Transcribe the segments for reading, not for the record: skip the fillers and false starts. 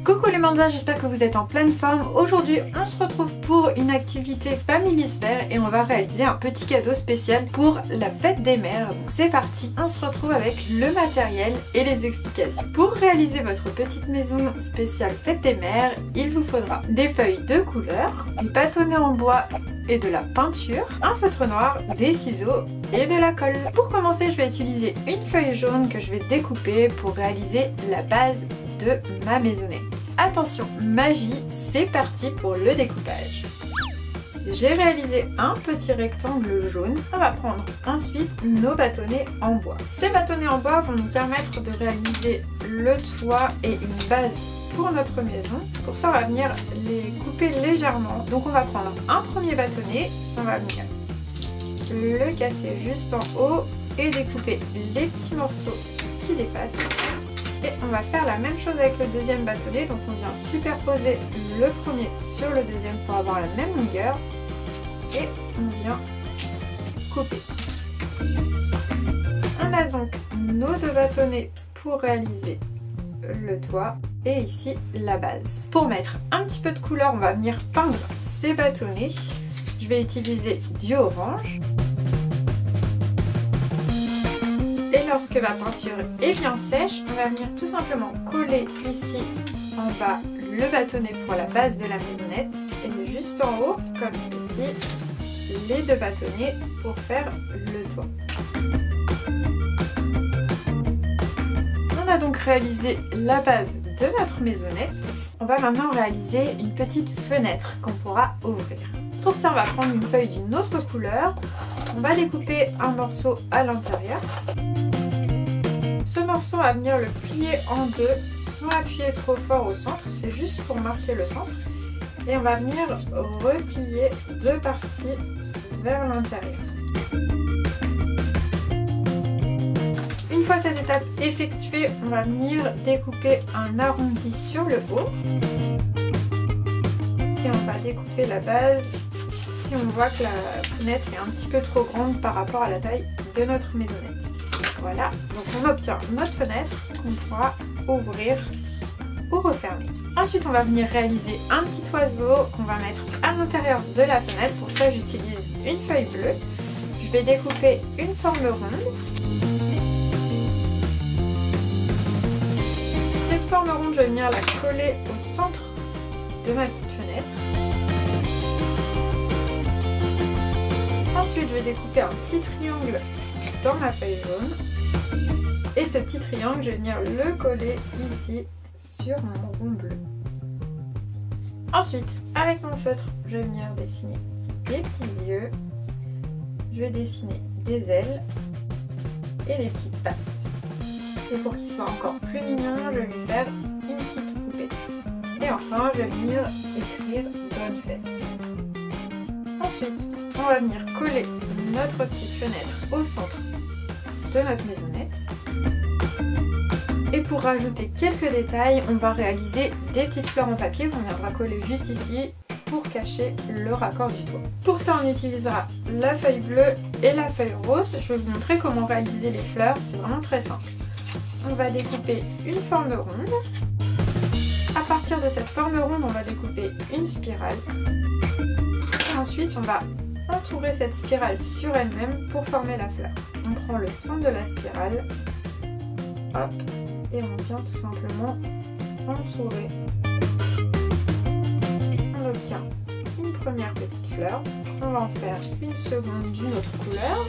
Coucou les mandas, j'espère que vous êtes en pleine forme. Aujourd'hui on se retrouve pour une activité familisphère et on va réaliser un petit cadeau spécial pour la fête des mères. Donc c'est parti, on se retrouve avec le matériel et les explications. Pour réaliser votre petite maison spéciale fête des mères, il vous faudra des feuilles de couleur, des bâtonnets en bois et de la peinture, un feutre noir, des ciseaux et de la colle. Pour commencer, je vais utiliser une feuille jaune que je vais découper pour réaliser la base de ma maisonnette. Attention, magie, c'est parti pour le découpage. J'ai réalisé un petit rectangle jaune. On va prendre ensuite nos bâtonnets en bois. Ces bâtonnets en bois vont nous permettre de réaliser le toit et une base pour notre maison. Pour ça, on va venir les couper légèrement. Donc on va prendre un premier bâtonnet, on va venir le casser juste en haut et découper les petits morceaux qui dépassent. Et on va faire la même chose avec le deuxième bâtonnet, donc on vient superposer le premier sur le deuxième pour avoir la même longueur et on vient couper. On a donc nos deux bâtonnets pour réaliser le toit et ici la base. Pour mettre un petit peu de couleur, on va venir peindre ces bâtonnets. Je vais utiliser du orange. Et lorsque ma peinture est bien sèche, on va venir tout simplement coller ici en bas le bâtonnet pour la base de la maisonnette et juste en haut, comme ceci, les deux bâtonnets pour faire le toit. On a donc réalisé la base de notre maisonnette. On va maintenant réaliser une petite fenêtre qu'on pourra ouvrir. Pour ça, on va prendre une feuille d'une autre couleur. On va découper un morceau à l'intérieur. Ce morceau, on va venir le plier en deux sans appuyer trop fort au centre. C'est juste pour marquer le centre. Et on va venir replier deux parties vers l'intérieur. Une fois cette étape effectuée, on va venir découper un arrondi sur le haut. Et on va découper la base si on voit que la fenêtre est un petit peu trop grande par rapport à la taille de notre maisonnette. Voilà, donc on obtient notre fenêtre qu'on pourra ouvrir ou refermer. Ensuite, on va venir réaliser un petit oiseau qu'on va mettre à l'intérieur de la fenêtre. Pour ça, j'utilise une feuille bleue. Je vais découper une forme ronde. Cette forme ronde, je vais venir la coller au centre de ma petite fenêtre. Ensuite, je vais découper un petit triangle dans ma feuille jaune. Et ce petit triangle, je vais venir le coller ici sur mon rond bleu. Ensuite, avec mon feutre, je vais venir dessiner des petits yeux. Je vais dessiner des ailes et des petites pattes. Et pour qu'il soit encore plus mignon, je vais lui faire une petite poupette. Et enfin, je vais venir écrire bonne fête. Ensuite, on va venir coller notre petite fenêtre au centre de notre maisonnette. Et pour rajouter quelques détails, on va réaliser des petites fleurs en papier qu'on viendra coller juste ici pour cacher le raccord du toit. Pour ça, on utilisera la feuille bleue et la feuille rose. Je vais vous montrer comment réaliser les fleurs, c'est vraiment très simple. On va découper une forme ronde. À partir de cette forme ronde, on va découper une spirale. Et ensuite, on va entourer cette spirale sur elle-même pour former la fleur. On prend le centre de la spirale, hop, et on vient tout simplement entourer. On obtient une première petite fleur. On va en faire une seconde d'une autre couleur.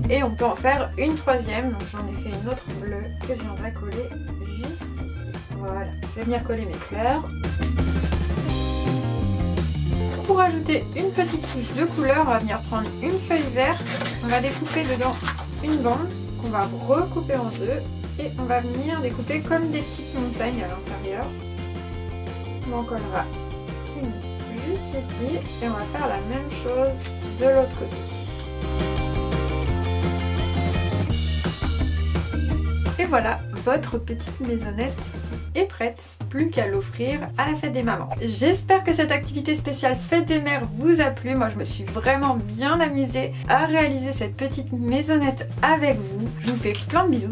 Et on peut en faire une troisième. Donc j'en ai fait une autre bleue que je viendrai coller juste ici. Voilà, je vais venir coller mes fleurs. Pour ajouter une petite touche de couleur, on va venir prendre une feuille verte. On va découper dedans une bande qu'on va recouper en deux et on va venir découper comme des petites montagnes à l'intérieur. On en collera une juste ici et on va faire la même chose de l'autre côté. Et voilà, votre petite maisonnette est prête, plus qu'à l'offrir à la fête des mamans. J'espère que cette activité spéciale fête des mères vous a plu. Moi je me suis vraiment bien amusée à réaliser cette petite maisonnette avec vous. Je vous fais plein de bisous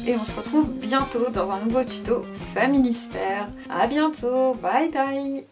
et on se retrouve bientôt dans un nouveau tuto Family Sphere. À bientôt, bye bye.